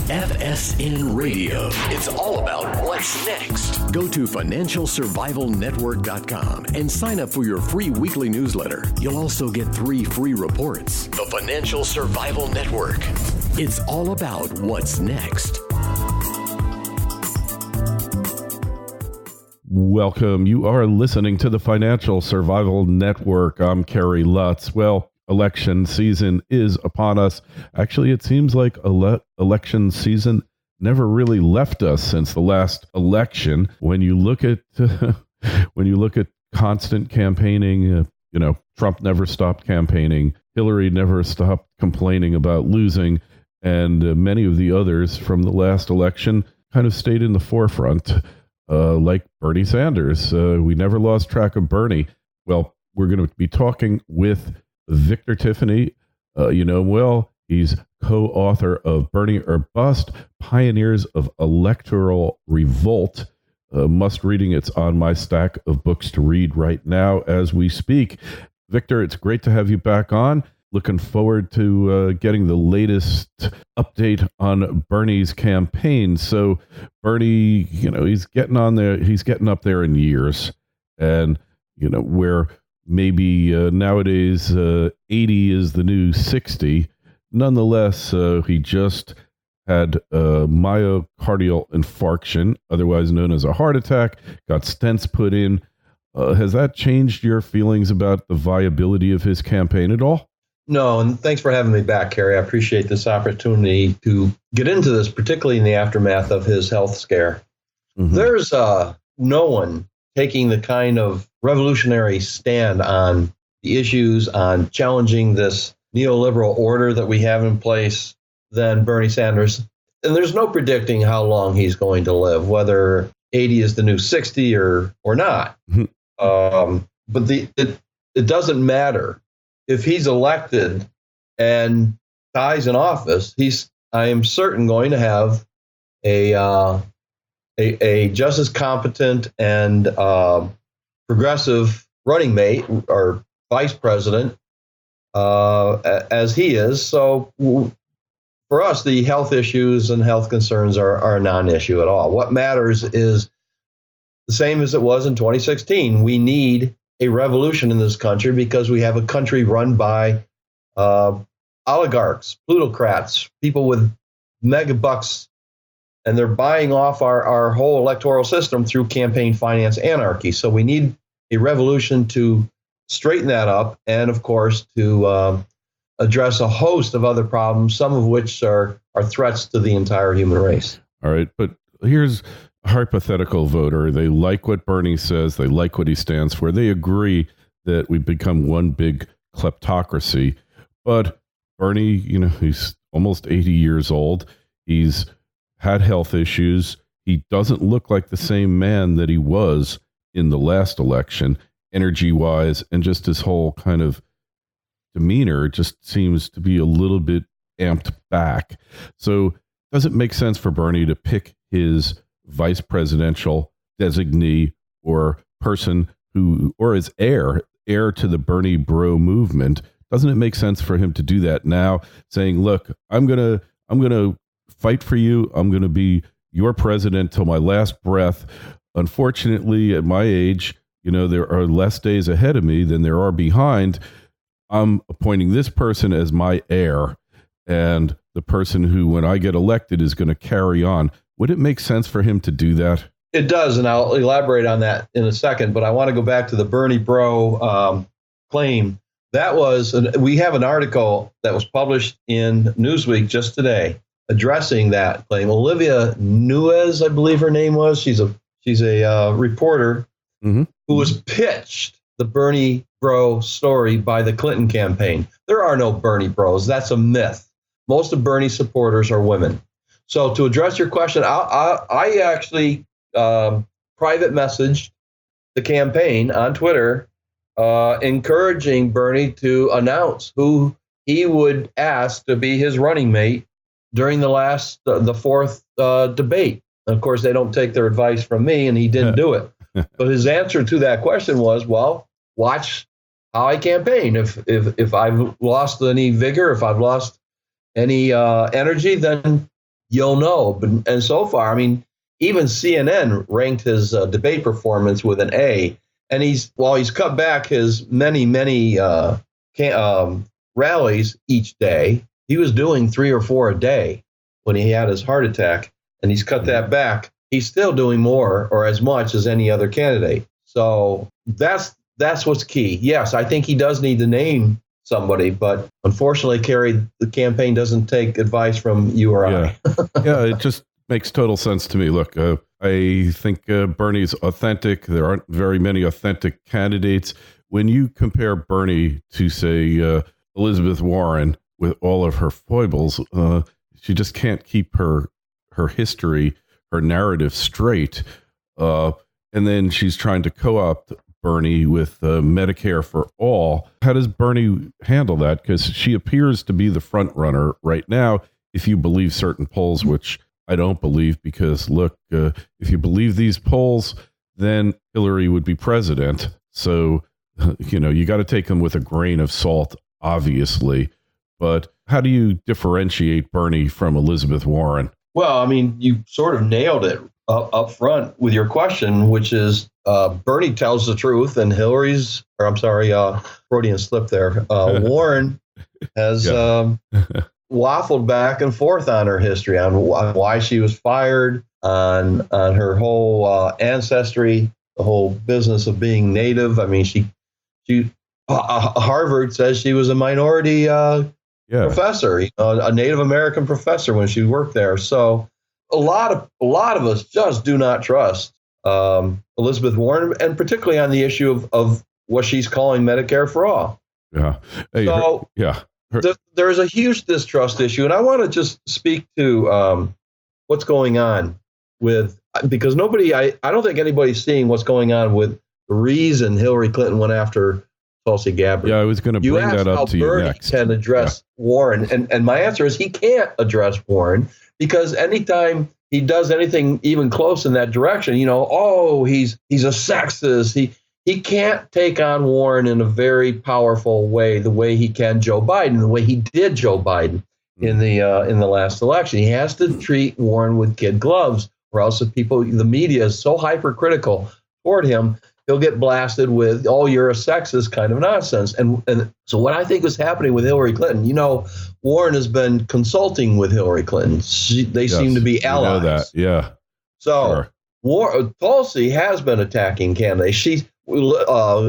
FSN Radio. It's all about what's next. Go to financialsurvivalnetwork.com and sign up for your free weekly newsletter. You'll also get 3 free reports. The Financial Survival Network. It's all about what's next. Welcome. You are listening to the Financial Survival Network. I'm Kerry Lutz. Well, election season is upon us. Actually, it seems like election season never really left us since the last election. When you look at constant campaigning, Trump never stopped campaigning. Hillary never stopped complaining about losing, and many of the others from the last election kind of stayed in the forefront. Like Bernie Sanders. We never lost track of Bernie. Well, we're going to be talking with Victor Tiffany. He's co-author of Bernie or Bust, Pioneers of Electoral Revolt. Must reading. It's on my stack of books to read right now as we speak. Victor, it's great to have you back on. Looking forward to getting the latest update on Bernie's campaign. So Bernie, he's getting on there. He's getting up there in years, and where maybe nowadays 80 is the new 60. Nonetheless, he just had myocardial infarction, otherwise known as a heart attack. Got stents put in. Has that changed your feelings about the viability of his campaign at all? No, and thanks for having me back, Kerry. I appreciate this opportunity to get into this, particularly in the aftermath of his health scare. Mm-hmm. There's no one taking the kind of revolutionary stand on the issues, on challenging this neoliberal order that we have in place than Bernie Sanders. And there's no predicting how long he's going to live, whether 80 is the new 60 or not. Mm-hmm. But it doesn't matter. If he's elected and dies in office, I am certain going to have a just as competent and progressive running mate or vice president as he is. So for us, the health issues and health concerns are a non-issue at all. What matters is the same as it was in 2016. We need a revolution in this country because we have a country run by oligarchs, plutocrats, people with mega bucks, and they're buying off our whole electoral system through campaign finance anarchy. So we need a revolution to straighten that up and, of course, to address a host of other problems, some of which are threats to the entire human race. All right, but here's hypothetical voter. They like what Bernie says. They like what he stands for. They agree that we've become one big kleptocracy. But Bernie, he's almost 80 years old. He's had health issues. He doesn't look like the same man that he was in the last election, energy-wise, and just his whole kind of demeanor just seems to be a little bit amped back. So does it make sense for Bernie to pick his vice presidential designee or person or his heir to the Bernie bro movement? Doesn't it make sense for him to do that now, saying, look, I'm going to fight for you. I'm going to be your president till my last breath. Unfortunately, at my age, there are less days ahead of me than there are behind. I'm appointing this person as my heir, and the person who, when I get elected, is going to carry on. Would it make sense for him to do that? It does, and I'll elaborate on that in a second, but I want to go back to the Bernie bro claim. We have an article that was published in Newsweek just today addressing that claim. Olivia Nuez, I believe her name was. She's a reporter who was pitched the Bernie bro story by the Clinton campaign. There are no Bernie bros. That's a myth. Most of Bernie's supporters are women. So to address your question, I actually private messaged the campaign on Twitter, encouraging Bernie to announce who he would ask to be his running mate during the fourth debate. And of course, they don't take their advice from me, and he didn't do it. But his answer to that question was, well, watch how I campaign. If I've lost any vigor, if I've lost any energy, then you'll know. And so far, I mean, even CNN ranked his debate performance with an A. And while he's cut back his many rallies each day, he was doing 3 or 4 a day when he had his heart attack, and he's cut that back. He's still doing more or as much as any other candidate. So that's what's key. Yes, I think he does need to name somebody, but unfortunately, Kerry, the campaign doesn't take advice from you or I. Yeah, it just makes total sense to me. Look, I think Bernie's authentic. There aren't very many authentic candidates. When you compare Bernie to, say, Elizabeth Warren with all of her foibles, she just can't keep her history, her narrative straight. And then she's trying to co-opt Bernie with Medicare for all. How does Bernie handle that? Because she appears to be the front runner right now, if you believe certain polls, which I don't believe, because look, if you believe these polls, then Hillary would be president. So, you got to take them with a grain of salt, obviously. But how do you differentiate Bernie from Elizabeth Warren? Well, I mean, you sort of nailed it up front with your question, which is Bernie tells the truth, and Freudian slip there. Warren has waffled back and forth on her history, on why she was fired, on her whole ancestry, the whole business of being Native. I mean, she Harvard says she was a minority professor, a Native American professor when she worked there. So a lot of us just do not trust Elizabeth Warren, and particularly on the issue of what she's calling Medicare for all. Yeah. Hey, there's a huge distrust issue, and I want to just speak to what's going on because I don't think anybody's seeing what's going on with the reason Hillary Clinton went after Tulsi Gabbard. Yeah, I was going to bring that up to you next. Can address Warren, and my answer is he can't address Warren, because anytime he does anything even close in that direction, he's a sexist. He can't take on Warren in a very powerful way, the way he can Joe Biden, the way he did Joe Biden in the last election. He has to treat Warren with kid gloves, or else the media is so hypercritical toward him, he'll get blasted with, "Oh, you're a sexist" kind of nonsense. And so what I think was happening with Hillary Clinton, Warren has been consulting with Hillary Clinton. They seem to be allies. You know that, yeah. So Tulsi has been attacking candidates.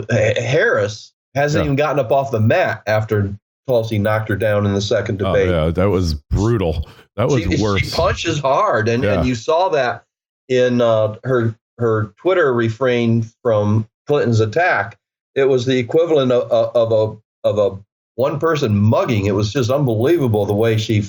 Harris hasn't even gotten up off the mat after Tulsi knocked her down in the second debate. Oh, yeah, that was brutal. That was worse. She punches hard, and you saw that in her Twitter refrain from Clinton's attack. It was the equivalent of a one-person mugging. It was just unbelievable the way she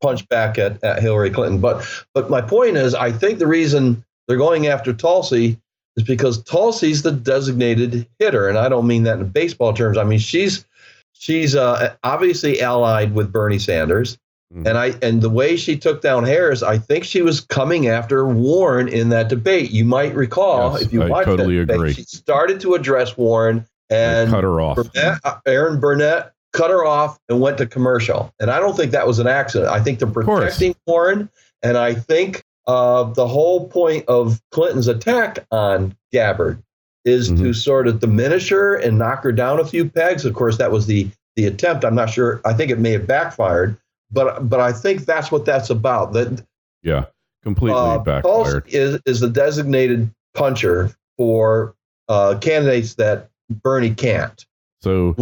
punched back at Hillary Clinton. But my point is, I think the reason they're going after Tulsi is because Tulsi's the designated hitter, and I don't mean that in baseball terms. I mean she's obviously allied with Bernie Sanders. And the way she took down Harris, I think she was coming after Warren in that debate. You might recall, if you watched that debate, she started to address Warren and cut her off. Aaron Burnett cut her off and went to commercial. And I don't think that was an accident. I think they're protecting Warren, and I think the whole point of Clinton's attack on Gabbard is to sort of diminish her and knock her down a few pegs. Of course, that was the attempt. I'm not sure. I think it may have backfired. But I think that's what that's about. Completely backfired. Tulsi is the designated puncher for candidates that Bernie can't. So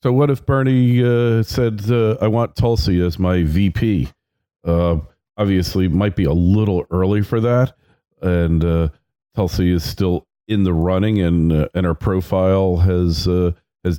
what if Bernie said, "I want Tulsi as my VP"? Obviously, it might be a little early for that, and Tulsi is still in the running, and her profile has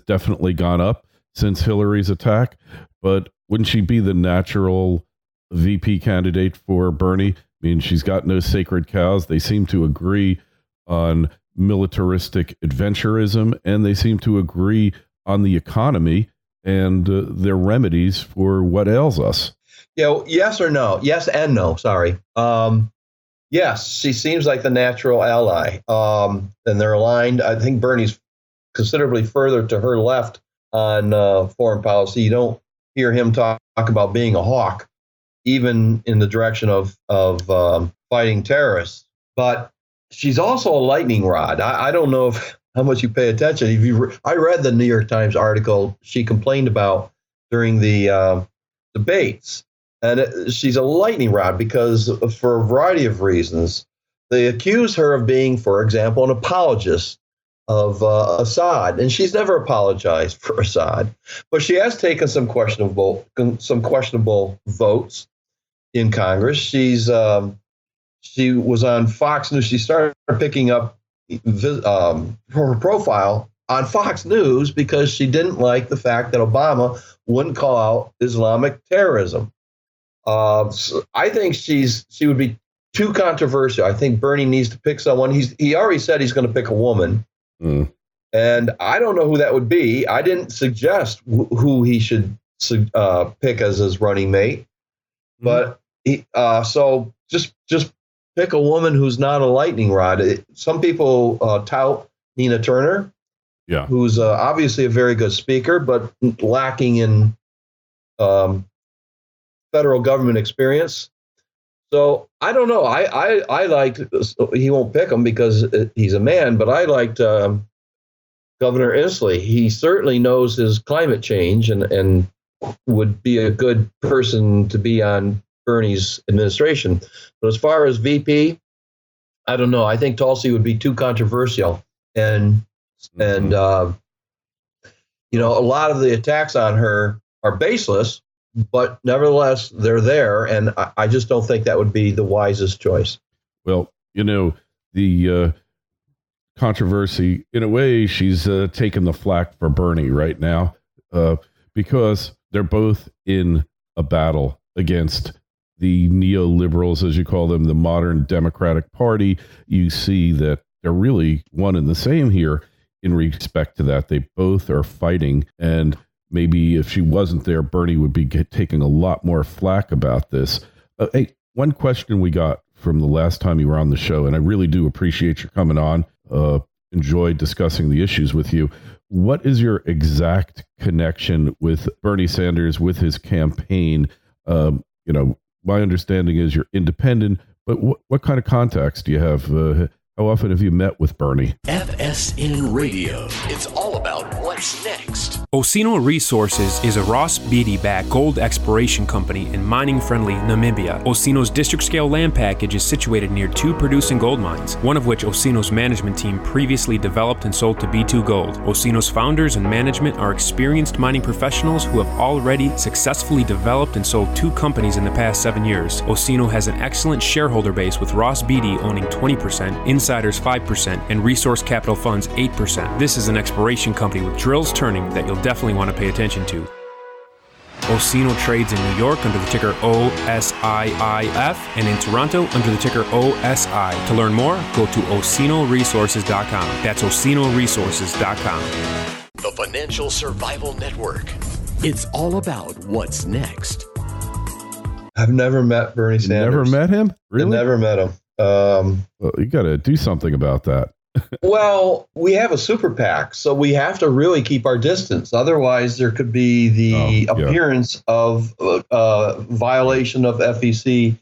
definitely gone up since Hillary's attack. But wouldn't she be the natural VP candidate for Bernie? I mean, she's got no sacred cows. They seem to agree on militaristic adventurism, and they seem to agree on the economy and their remedies for what ails us. Yes or no? Yes and no. Sorry. Yes, she seems like the natural ally, and they're aligned. I think Bernie's considerably further to her left on foreign policy. You don't hear him talk about being a hawk even in the direction of fighting terrorists. But she's also a lightning rod. I don't know how much you pay attention. I read the New York Times article she complained about during the debates. And she's a lightning rod because for a variety of reasons. They accuse her of being, for example, an apologist of Assad, and she's never apologized for Assad, but she has taken some questionable votes in Congress. She was on Fox News. She started picking up her profile on Fox News because she didn't like the fact that Obama wouldn't call out Islamic terrorism. So I think she would be too controversial. I think Bernie needs to pick someone. He already said he's going to pick a woman. And I don't know who that would be. I didn't suggest who he should pick as his running mate. But so just pick a woman who's not a lightning rod. Some people tout Nina Turner, who's obviously a very good speaker, but lacking in federal government experience. So I don't know. I liked, he won't pick him because he's a man, but I liked Governor Inslee. He certainly knows his climate change and would be a good person to be on Bernie's administration. But as far as VP, I don't know. I think Tulsi would be too controversial. And a lot of the attacks on her are baseless. But nevertheless, they're there, and I just don't think that would be the wisest choice. Well, the controversy, in a way, she's taking the flack for Bernie right now because they're both in a battle against the neoliberals, as you call them, the modern Democratic Party. You see that they're really one and the same here in respect to that. They both are fighting, and maybe if she wasn't there, Bernie would be taking a lot more flack about this. Hey, one question we got from the last time you were on the show, and I really do appreciate you coming on. Enjoyed discussing the issues with you. What is your exact connection with Bernie Sanders, with his campaign? My understanding is you're independent, but what kind of contacts do you have? How often have you met with Bernie? FSN Radio. It's all about what's next. Osino Resources is a Ross Beatty-backed gold exploration company in mining-friendly Namibia. Osino's district-scale land package is situated near 2 producing gold mines, one of which Osino's management team previously developed and sold to B2 Gold. Osino's founders and management are experienced mining professionals who have already successfully developed and sold 2 companies in the past 7 years. Osino has an excellent shareholder base with Ross Beatty owning 20%, Insiders 5%, and Resource Capital Funds 8%. This is an exploration company with drills turning that you'll definitely want to pay attention to. Osino trades in New York under the ticker OSIIF and in Toronto under the ticker OSI. To learn more, go to osinoresources.com. That's osinoresources.com. The Financial Survival Network. It's all about what's next. I've never met Bernie Sanders. Never met him? Really? I've never met him. Well, you got to do something about that. Well, we have a super PAC, so we have to really keep our distance. Otherwise, there could be the appearance of violation of FEC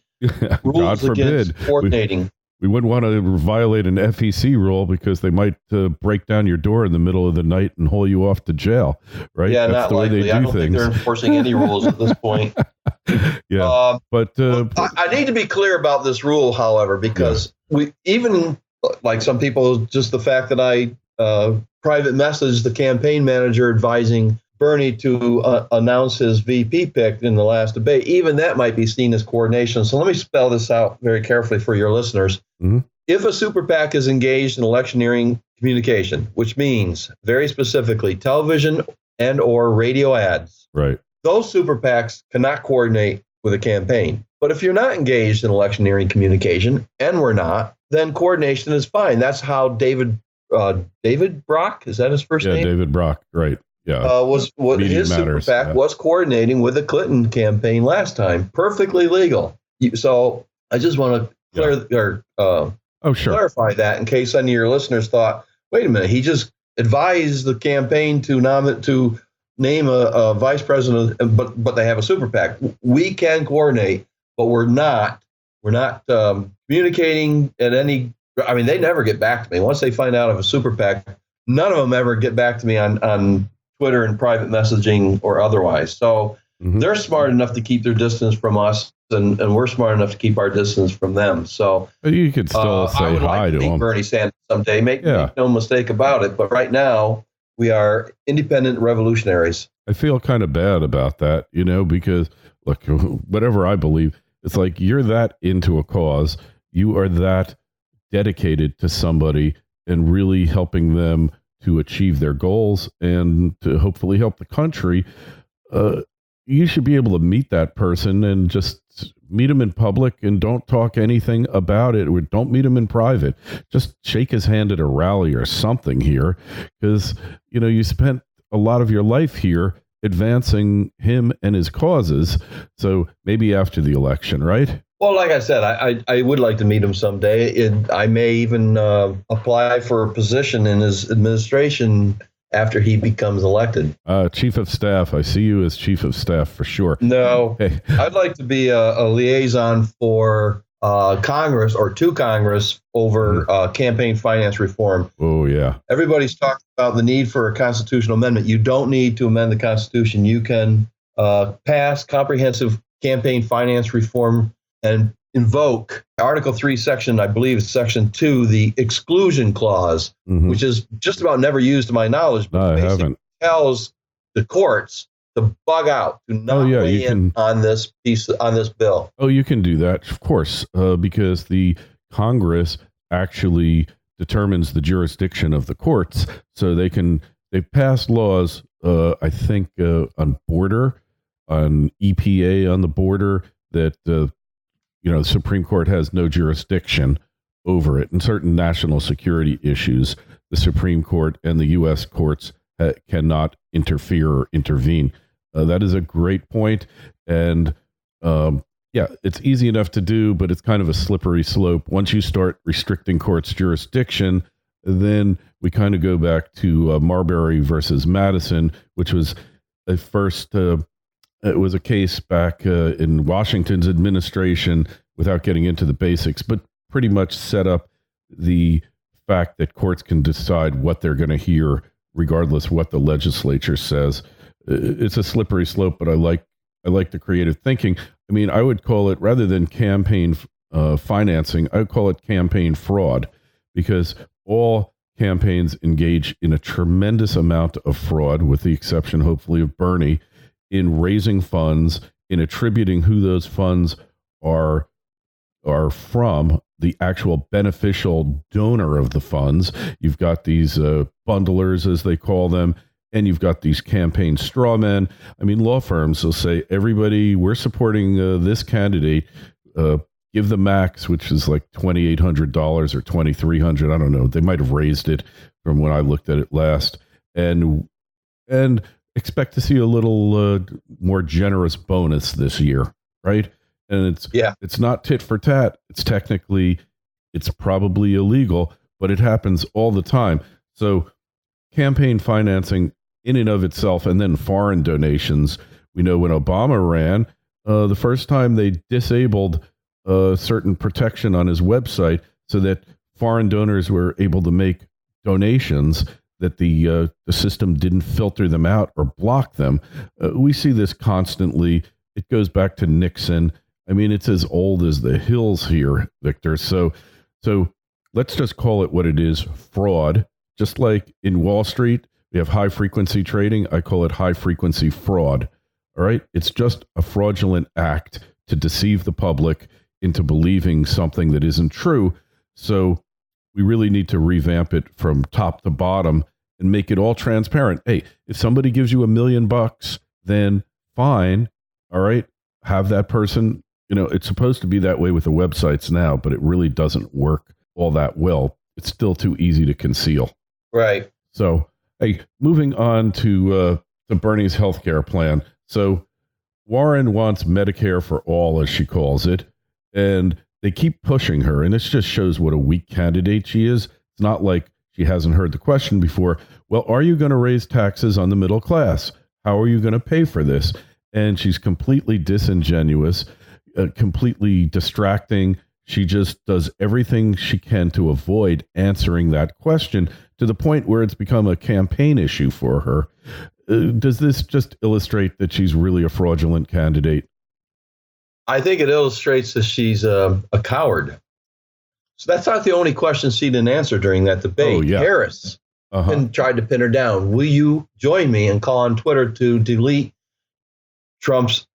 rules against coordinating. We wouldn't want to violate an FEC rule because they might break down your door in the middle of the night and haul you off to jail, right? Yeah, that's not likely. I don't think they're enforcing any rules at this point. But I need to be clear about this rule, however, because we even like some people, just the fact that I private messaged the campaign manager advising Bernie to announce his VP pick in the last debate, even that might be seen as coordination. So let me spell this out very carefully for your listeners. Mm-hmm. If a super PAC is engaged in electioneering communication, which means very specifically television and or radio ads, right, those super PACs cannot coordinate with a campaign. But if you're not engaged in electioneering communication, and we're not, then coordination is fine. That's how David Brock, is that his first name? Yeah, David Brock, right. Yeah, his super PAC was coordinating with the Clinton campaign last time. Perfectly legal. So I just want to clarify that in case any of your listeners thought, wait a minute, he just advised the campaign to name a vice president, but they have a super PAC. We can coordinate but we're not communicating at any. I mean, they never get back to me once they find out of a super PAC. None of them ever get back to me on Twitter and private messaging or otherwise. So they're smart enough to keep their distance from us, and we're smart enough to keep our distance from them. So you could still say I would hi like to meet him. Bernie Sanders someday. Make no mistake about it. But right now, we are independent revolutionaries. I feel kind of bad about that, because look, whatever I believe, it's like you're that into a cause. You are that dedicated to somebody and really helping them to achieve their goals and to hopefully help the country. You should be able to meet that person and just meet him in public and don't talk anything about it, or don't meet him in private. Just shake his hand at a rally or something here, because, you spent a lot of your life here advancing him and his causes. So maybe after the election, right? Well, like I said, I would like to meet him someday. I may even apply for a position in his administration after he becomes elected. Chief of Staff. I see you as Chief of Staff for sure. No, hey. I'd like to be a liaison for Congress or to Congress over campaign finance reform. Oh, yeah. Everybody's talking about the need for a constitutional amendment. You don't need to amend the Constitution. You can pass comprehensive campaign finance reform and invoke Article 3, I believe it's Section 2, the exclusion clause, which is just about never used to my knowledge, but I haven't. Tells the courts to bug out, to not weigh in on this bill. Oh, you can do that, of course, because the Congress actually determines the jurisdiction of the courts, so they pass laws, I think, on border, on EPA on the border, that the Supreme Court has no jurisdiction over it. In certain national security issues, the Supreme Court and the U.S. courts cannot interfere or intervene. That is a great point. And it's easy enough to do, but it's kind of a slippery slope. Once you start restricting courts' jurisdiction, then we kind of go back to Marbury versus Madison, which was a first... it was a case back in Washington's administration, without getting into the basics, but pretty much set up the fact that courts can decide what they're going to hear, regardless what the legislature says. It's a slippery slope, but I like the creative thinking. I mean, I would call it, rather than campaign financing, I would call it campaign fraud, because all campaigns engage in a tremendous amount of fraud, with the exception, hopefully, of Bernie, in raising funds, in attributing who those funds are from, the actual beneficial donor of the funds. You've got these bundlers, as they call them, and you've got these campaign straw men. I mean, law firms will say, everybody, we're supporting this candidate, give the max, which is like $2,800 or $2,300. I don't know. They might have raised it from when I looked at it last. And expect to see a little more generous bonus this year, right? And it's not tit for tat. It's probably illegal, but it happens all the time. So campaign financing in and of itself, and then foreign donations. We know when Obama ran, the first time they disabled certain protection on his website so that foreign donors were able to make donations, that the system didn't filter them out or block them. We see this constantly. It goes back to Nixon. I mean, it's as old as the hills here, Victor. So let's just call it what it is, fraud. Just like in Wall Street, we have high-frequency trading. I call it high-frequency fraud. All right? It's just a fraudulent act to deceive the public into believing something that isn't true. So we really need to revamp it from top to bottom and make it all transparent. Hey, if somebody gives you $1 million, then fine. All right. Have that person, it's supposed to be that way with the websites now, but it really doesn't work all that well. It's still too easy to conceal. Right. So, hey, moving on to Bernie's healthcare plan. So Warren wants Medicare for all, as she calls it, and they keep pushing her, and this just shows what a weak candidate she is. It's not like she hasn't heard the question before. Well, are you going to raise taxes on the middle class? How are you going to pay for this? And she's completely disingenuous. completely distracting. She just does everything she can to avoid answering that question, to the point where it's become a campaign issue for her. Does this just illustrate that she's really a fraudulent candidate? I think it illustrates that she's a coward. So that's not the only question she didn't answer during that debate. Oh, yeah. Harris tried to pin her down. Will you join me and call on Twitter to delete Trump's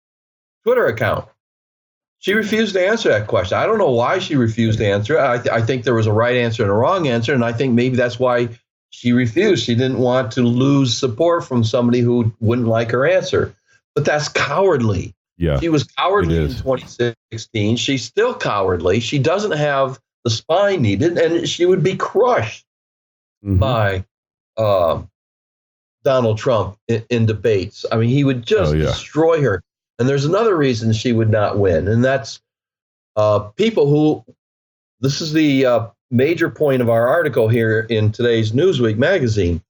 Twitter account? She refused to answer that question. I don't know why she refused to answer it. I think there was a right answer and a wrong answer, and I think maybe that's why she refused. She didn't want to lose support from somebody who wouldn't like her answer. But that's cowardly. Yeah, she was cowardly in 2016. She's still cowardly. She doesn't have the spine needed, and she would be crushed by Donald Trump in debates. I mean, he would just destroy her. And there's another reason she would not win, and that's people who, this is the major point of our article here in today's Newsweek magazine.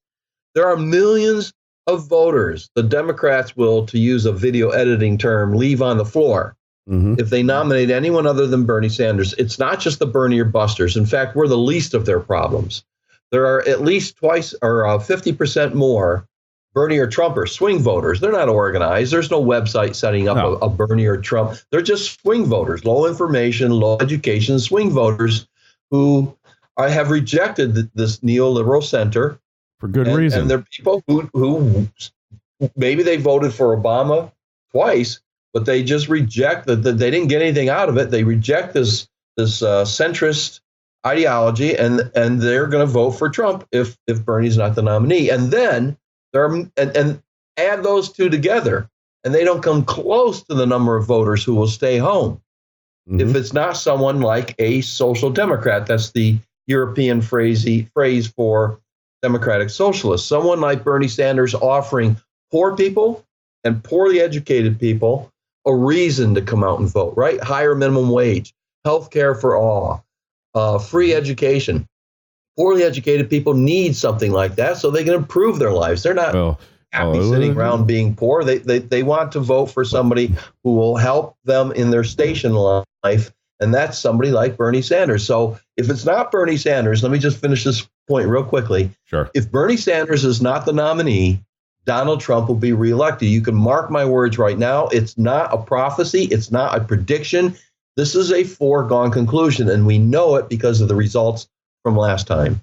There are millions of voters the Democrats will, to use a video editing term, leave on the floor if they nominate anyone other than Bernie Sanders. It's not just the Bernie or busters. In fact, we're the least of their problems. There are at least twice or 50% more Bernie or Trump or swing voters. They're not organized. There's no website setting up a Bernie or Trump. They're just swing voters, low information, low education swing voters who have rejected this neoliberal center. For good reason. And they're people who maybe they voted for Obama twice, but they just reject that. They didn't get anything out of it. They reject this centrist ideology, and they're going to vote for Trump if Bernie's not the nominee. And then and add those two together, and they don't come close to the number of voters who will stay home. If it's not someone like a social democrat, that's the European phrase for democratic socialists, someone like Bernie Sanders offering poor people and poorly educated people a reason to come out and vote, right? Higher minimum wage, health care for all, free education. Poorly educated people need something like that so they can improve their lives. They're not happy sitting around being poor. They want to vote for somebody who will help them in their station life, and that's somebody like Bernie Sanders. So if it's not Bernie Sanders, let me just finish this point real quickly. Sure. If Bernie Sanders is not the nominee, Donald Trump will be reelected. You can mark my words right now. It's not a prophecy. It's not a prediction. This is a foregone conclusion, and we know it because of the results from last time.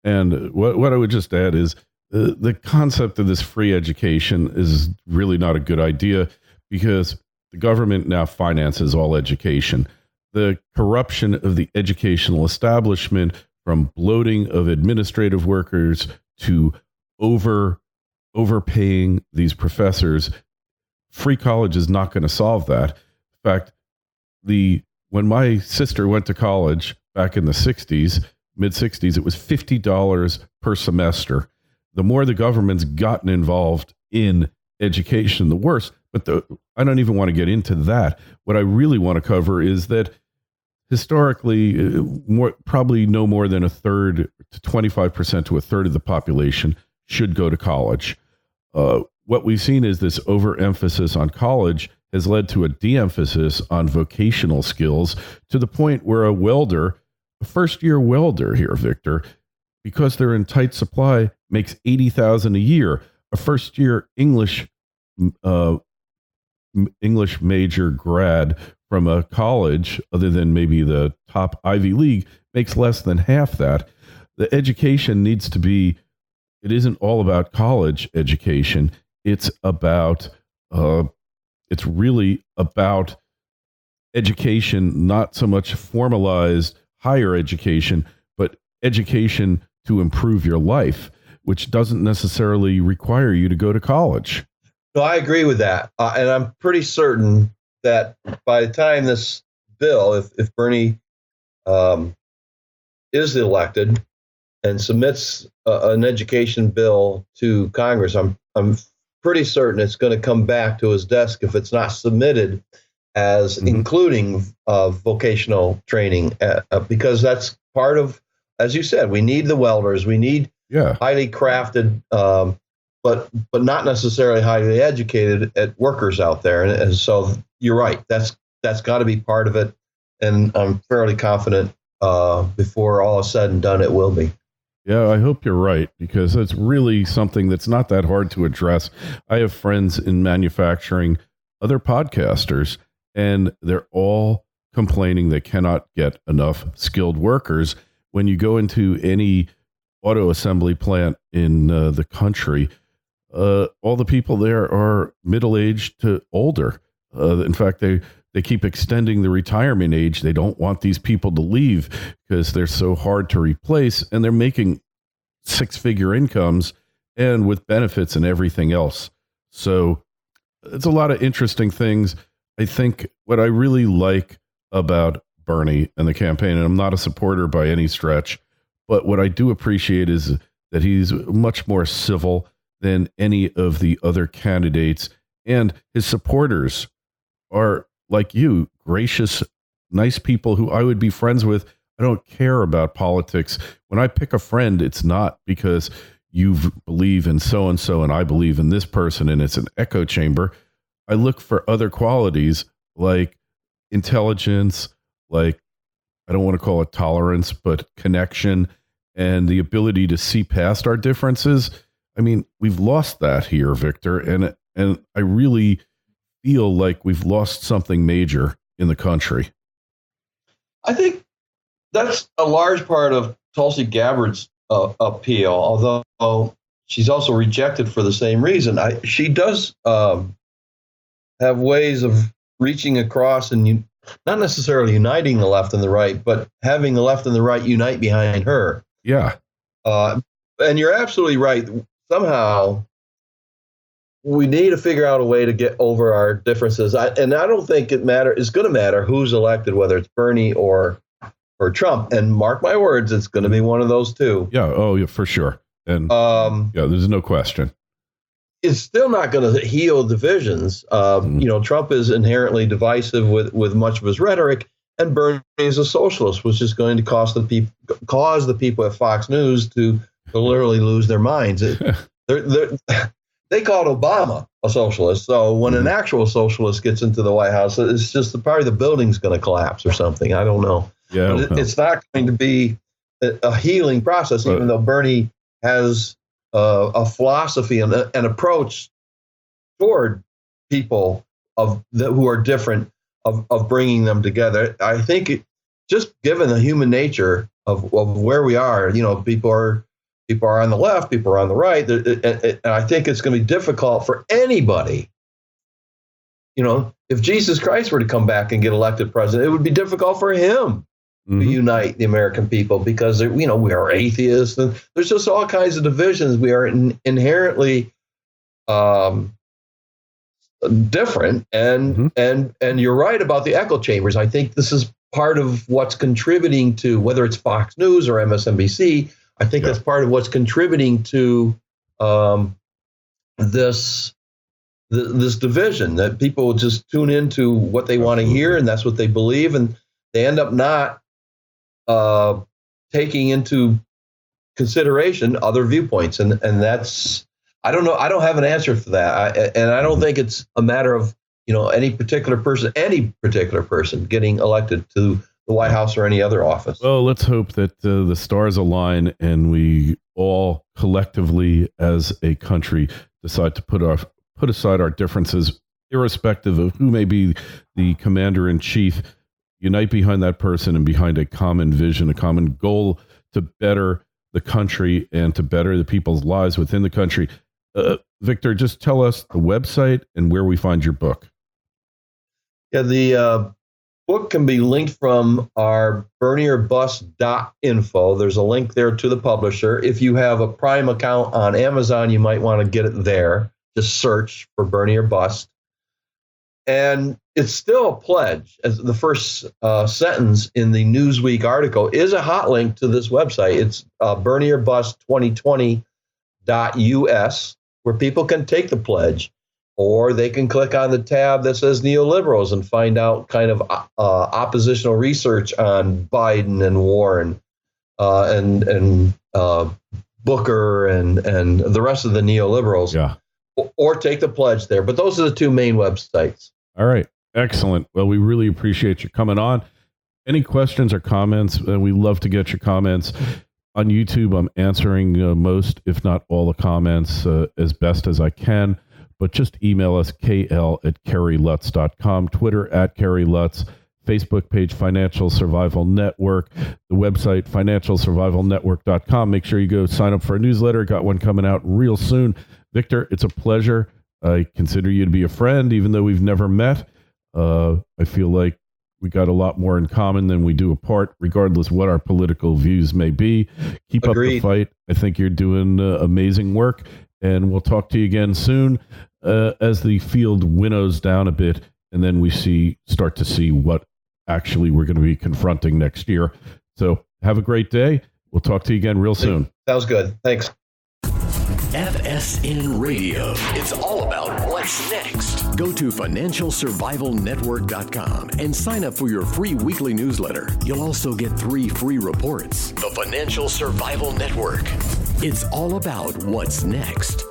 And what I would just add is the concept of this free education is really not a good idea, because the government now finances all education. The corruption of the educational establishment, from bloating of administrative workers to overpaying these professors, free college is not going to solve that. In fact, when my sister went to college back in the 60s, mid-60s, it was $50 per semester. The more the government's gotten involved in education, the worse. But I don't even want to get into that. What I really want to cover is that historically, probably no more than a third to 25% to a third of the population should go to college. What we've seen is this overemphasis on college has led to a de-emphasis on vocational skills, to the point where a first-year welder here, Victor, because they're in tight supply, makes $80,000 a year. A first-year English major grad from a college, other than maybe the top Ivy League, makes less than half that. The education needs to be. It isn't all about college education. It's about. It's really about education, not so much formalized higher education, but education to improve your life, which doesn't necessarily require you to go to college. No, I agree with that. And I'm pretty certain that by the time this bill, if Bernie is elected and submits an education bill to Congress, I'm pretty certain it's going to come back to his desk if it's not submitted as including vocational training, because that's part of, as you said, we need the welders, we need highly crafted, but not necessarily highly educated workers out there. And so you're right, that's that's got to be part of it. And I'm fairly confident before all is said and done, it will be. Yeah, I hope you're right, because it's really something that's not that hard to address. I have friends in manufacturing, other podcasters, and they're all complaining they cannot get enough skilled workers. When you go into any auto assembly plant in the country, all the people there are middle-aged to older. In fact, they keep extending the retirement age. They don't want these people to leave because they're so hard to replace, and they're making six-figure incomes and with benefits and everything else. So it's a lot of interesting things. I think what I really like about Bernie and the campaign, and I'm not a supporter by any stretch, but what I do appreciate is that he's much more civil than any of the other candidates, and his supporters are, like you, gracious, nice people who I would be friends with. I don't care about politics. When I pick a friend, it's not because you believe in so-and-so and I believe in this person and it's an echo chamber. I look for other qualities like intelligence, like, I don't want to call it tolerance, but connection and the ability to see past our differences. I mean, we've lost that here, Victor, and I really feel like we've lost something major in the country. I think that's a large part of Tulsi Gabbard's appeal, although she's also rejected for the same reason. She does have ways of reaching across and not necessarily uniting the left and the right, but having the left and the right unite behind her. Yeah. And you're absolutely right. Somehow we need to figure out a way to get over our differences. And I don't think it's going to matter who's elected, whether it's Bernie or Trump. And mark my words, it's going to be one of those two. Yeah. Oh, yeah, for sure. And yeah, there's no question. It's still not going to heal divisions. Trump is inherently divisive with much of his rhetoric, and Bernie is a socialist, which is going to cause the people at Fox News to literally lose their minds. They called Obama a socialist. So when an actual socialist gets into the White House, it's just probably the building's going to collapse or something. I don't know. Yeah, it's not going to be a healing process, even though Bernie has a philosophy and an approach toward people who are different of bringing them together. I think just given the human nature of where we are, people are on the left, people are on the right. And I think it's going to be difficult for anybody. If Jesus Christ were to come back and get elected president, it would be difficult for him to unite the American people because, we are atheists and there's just all kinds of divisions. We are inherently different. And you're right about the echo chambers. I think this is part of what's contributing to, whether it's Fox News or MSNBC, I think that's part of what's contributing to this division, that people just tune into what they want to hear, and that's what they believe, and they end up not taking into consideration other viewpoints, and that's, I don't know, I don't have an answer for that, and I don't think it's a matter of any particular person getting elected to the White House or any other office. Well, let's hope that the stars align and we all collectively as a country decide to put aside our differences, irrespective of who may be the commander in chief, unite behind that person and behind a common vision, a common goal to better the country and to better the people's lives within the country. Victor, just tell us the website and where we find your book. Yeah, the book can be linked from our BernieOrBust.info. There's a link there to the publisher. If you have a Prime account on Amazon, you might want to get it there. Just search for Bernie or Bust. And it's still a pledge. As the first sentence in the Newsweek article is a hot link to this website. It's BernieOrBust2020.us, where people can take the pledge. Or they can click on the tab that says neoliberals and find out kind of oppositional research on Biden and Warren and Booker and the rest of the neoliberals. Yeah. Or take the pledge there. But those are the two main websites. All right. Excellent. Well, we really appreciate you coming on. Any questions or comments? We love to get your comments. On YouTube, I'm answering most, if not all, the comments as best as I can. But just email us, kl@kerrylutz.com, Twitter @KerryLutz, Facebook page, Financial Survival Network, the website, financialsurvivalnetwork.com. Make sure you go sign up for a newsletter. Got one coming out real soon. Victor, it's a pleasure. I consider you to be a friend, even though we've never met. I feel like we got a lot more in common than we do apart, regardless what our political views may be. Keep Agreed. up the fight. I think you're doing amazing work, and we'll talk to you again soon as the field winnows down a bit, and then we start to see what actually we're going to be confronting next year. So have a great day. We'll talk to you again real soon. Sounds good. Thanks. FSN Radio. It's all about what's next. Go to financialsurvivalnetwork.com and sign up for your free weekly newsletter. You'll also get 3 free reports. The Financial Survival Network. It's all about what's next.